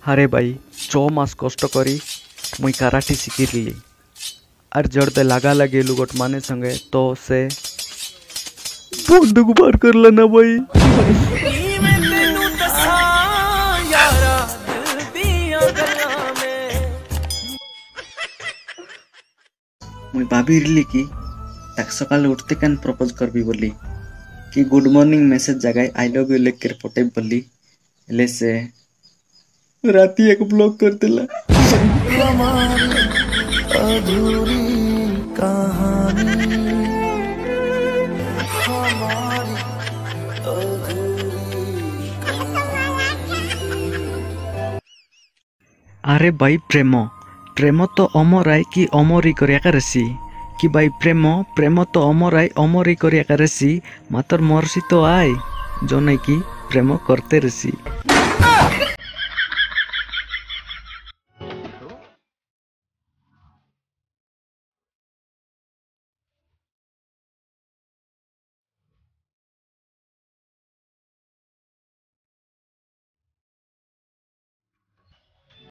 अरे भाई 6 मास कष्ट करी मुई कराठी शिखिली और जड़ते लगा लगे लुगट माने संगे तो से बंदूक पार कर लेना भाई। मुई भाभी रिली कि ताक सकाल उठते कान प्रपोज करबी बोली कि गुड मॉर्निंग मेसेज जगह आई लव यू लिख कर पटे बोली ले से राती एक ब्लॉक कर दिला। अधूरी कहानी अरे भाई प्रेम प्रेम तो अमराय कि अमरी करिया करसी कि भाई प्रेम प्रेम तो अमराय अमरी करिया करसी मातर मरसी तो आय जो नहीं कि प्रेम करते रसी।